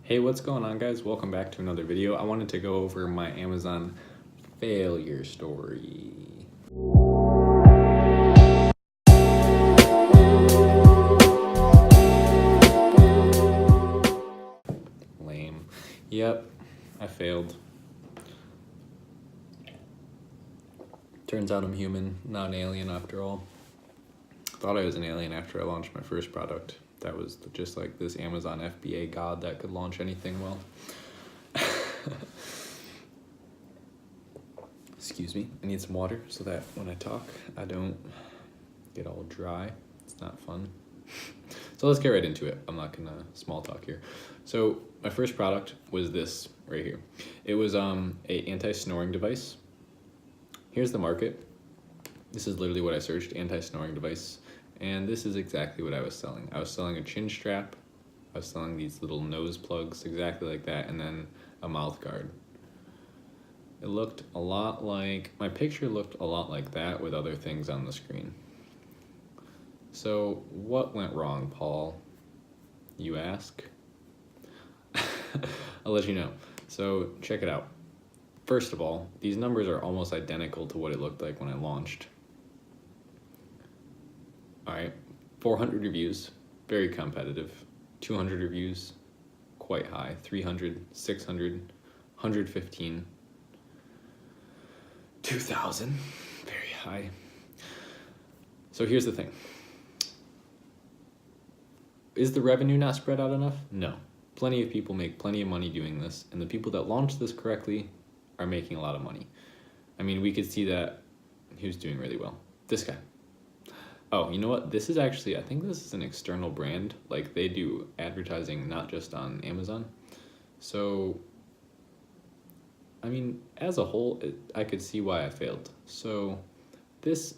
Hey, what's going on, guys? Welcome back to another video. I wanted to go over my Amazon failure story. Lame. Yep, I failed. Turns out I'm human, not an alien after all. Thought I was an alien after I launched my first product. That was just like this Amazon FBA god that could launch anything well. Excuse me, I need some water so that when I talk, I don't get all dry. It's not fun. So let's get right into it. I'm not gonna small talk here. So my first product was this right here. It was a anti-snoring device. Here's the market. This is literally what I searched, anti-snoring device. And this is exactly what I was selling. I was selling a chin strap. I was selling these little nose plugs, exactly like that, and then a mouth guard. It looked a lot like, my picture looked a lot like that with other things on the screen. So what went wrong, Paul? You ask? I'll let you know. So check it out. First of all, these numbers are almost identical to what it looked like when I launched. All right, 400 reviews, very competitive. 200 reviews, quite high. 300, 600, 115, 2,000, very high. So here's the thing. Is the revenue not spread out enough? No. Plenty of people make plenty of money doing this, and the people that launched this correctly are making a lot of money. I mean, we could see that who's doing really well. This guy. Oh, you know what? This is actually, I think this is an external brand. Like, they do advertising not just on Amazon. So, I mean, as a whole, I could see why I failed. So, this,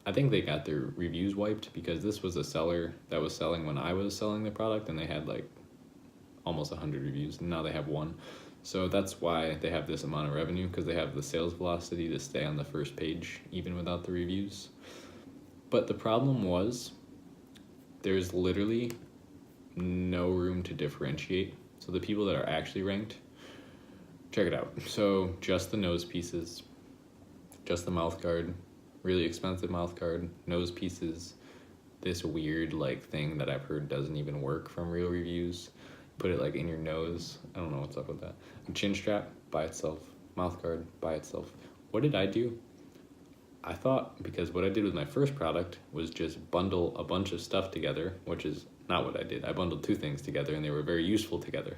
I think they got their reviews wiped because this was a seller that was selling when I was selling the product, and they had like almost 100 reviews, and now they have one. So that's why they have this amount of revenue, because they have the sales velocity to stay on the first page even without the reviews. But the problem was there's literally no room to differentiate. So the people that are actually ranked, check it out. So just the nose pieces, just the mouth guard, really expensive mouth guard, nose pieces, this weird like thing that I've heard doesn't even work from real reviews. Put it like in your nose. I don't know what's up with that. A chin strap by itself, mouth guard by itself. What did I do? I thought, because what I did with my first product was just bundle a bunch of stuff together, which is not what I did. I bundled two things together and they were very useful together.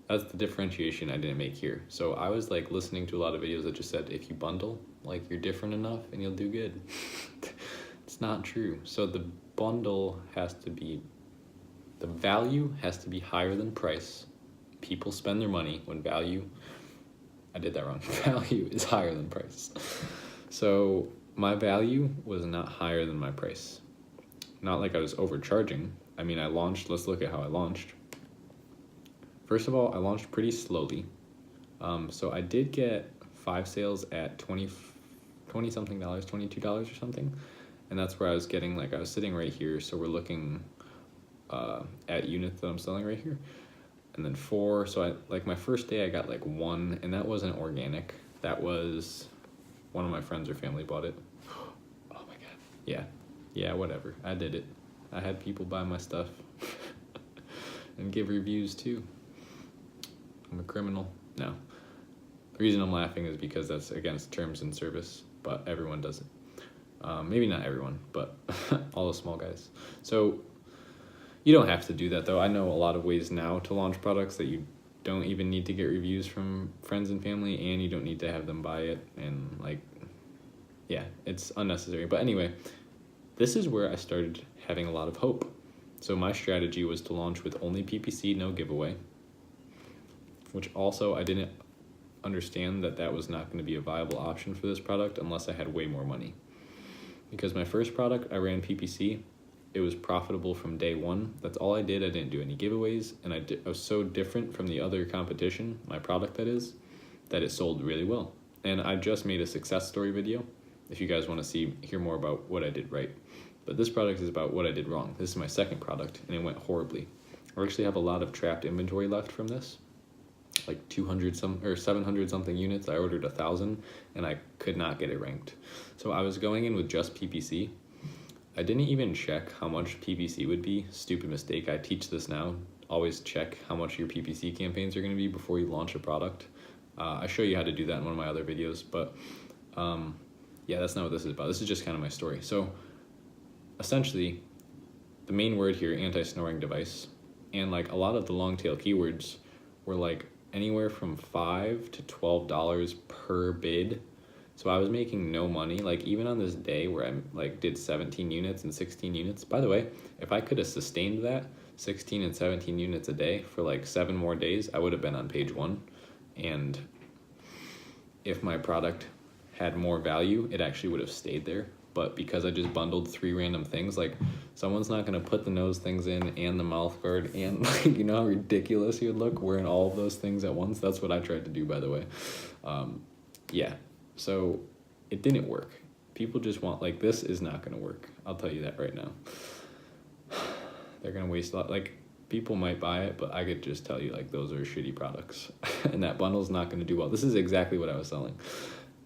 That's the differentiation I didn't make here. So I was like listening to a lot of videos that just said, if you bundle, like you're different enough and you'll do good. It's not true. So the bundle has to be, the value has to be higher than price. People spend their money when value, I did that wrong, value is higher than price. So my value was not higher than my price. Not like I was overcharging. I mean, I launched, let's look at how I launched. First of all, I launched pretty slowly. So I did get 5 sales at 20 something dollars, $22 or something. And that's where I was getting, like I was sitting right here. So we're looking at units that I'm selling right here. And then 4, so I, like my first day I got like 1, and that wasn't organic. That was, one of my friends or family bought it. Oh my God. Yeah, whatever. I did it. I had people buy my stuff and give reviews too. I'm a criminal. No. The reason I'm laughing is because that's against terms and service, but everyone does it. Maybe not everyone, but all the small guys. So you don't have to do that though. I know a lot of ways now to launch products that you don't even need to get reviews from friends and family, and you don't need to have them buy it, and like, yeah, it's unnecessary. But anyway, this is where I started having a lot of hope. So my strategy was to launch with only PPC, no giveaway, which also I didn't understand that was not going to be a viable option for this product unless I had way more money. Because my first product, I ran PPC. It was profitable from day one. That's all I did. I didn't do any giveaways, and I was so different from the other competition, my product that is, that it sold really well. And I just made a success story video if you guys want to hear more about what I did right. But this product is about what I did wrong. This is my second product, and it went horribly. I actually have a lot of trapped inventory left from this, like 200 some or 700 something units. I ordered 1,000 and I could not get it ranked. So I was going in with just PPC. I didn't even check how much PPC would be. Stupid mistake. I teach this now. Always check how much your PPC campaigns are going to be before you launch a product. I show you how to do that in one of my other videos, but yeah, that's not what this is about. This is just kind of my story. So essentially, the main word here, anti-snoring device, and like a lot of the long tail keywords were like anywhere from $5 to $12 per bid. So I was making no money. Like even on this day where I like did 17 units and 16 units, by the way, if I could have sustained that 16 and 17 units a day for like 7 more days, I would have been on page 1. And if my product had more value, it actually would have stayed there. But because I just bundled 3 random things, like someone's not gonna put the nose things in and the mouth guard and like, you know how ridiculous you would look wearing all of those things at once? That's what I tried to do, by the way. Yeah, so it didn't work. People just want, like, this is not gonna work. I'll tell you that right now. They're gonna waste a lot. Like, people might buy it, but I could just tell you, like, those are shitty products. And that bundle's not gonna do well. This is exactly what I was selling.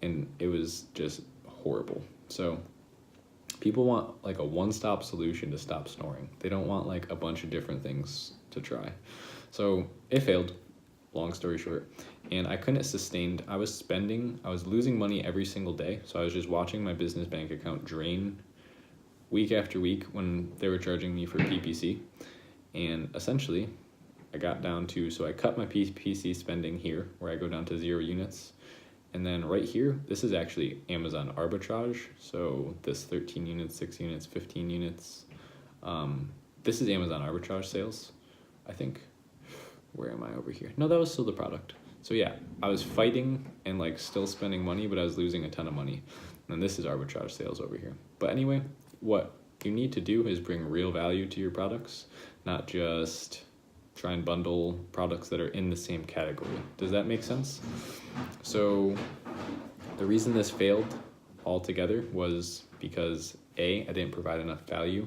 And it was just horrible. So people want like a one-stop solution to stop snoring. They don't want like a bunch of different things to try. So it failed, long story short. And I couldn't sustain, I was losing money every single day. So I was just watching my business bank account drain week after week when they were charging me for PPC. And essentially I got down to, so I cut my PPC spending here where I go down to 0 units. And then right here, this is actually Amazon arbitrage. So this 13 units, 6 units, 15 units. This is Amazon arbitrage sales, I think. Where am I over here? No, that was still the product. So yeah, I was fighting and like still spending money, but I was losing a ton of money. And this is arbitrage sales over here. But anyway, what you need to do is bring real value to your products, not just try and bundle products that are in the same category. Does that make sense? So the reason this failed altogether was because A, I didn't provide enough value,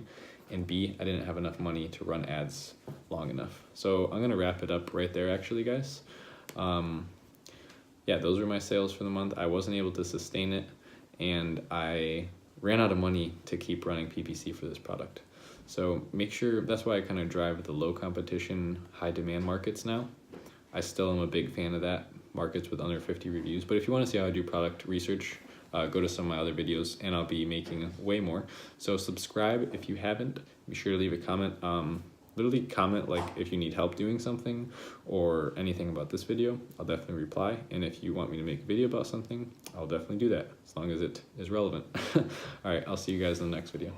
and B, I didn't have enough money to run ads long enough. So I'm gonna wrap it up right there actually, guys. Yeah, those were my sales for the month. I wasn't able to sustain it, and I ran out of money to keep running PPC for this product. So make sure, that's why I kind of drive the low competition, high demand markets now. I still am a big fan of that, markets with under 50 reviews. But if you want to see how I do product research, go to some of my other videos and I'll be making way more. So subscribe if you haven't. Be sure to leave a comment. Literally comment like if you need help doing something or anything about this video, I'll definitely reply. And if you want me to make a video about something, I'll definitely do that as long as it is relevant. All right, I'll see you guys in the next video.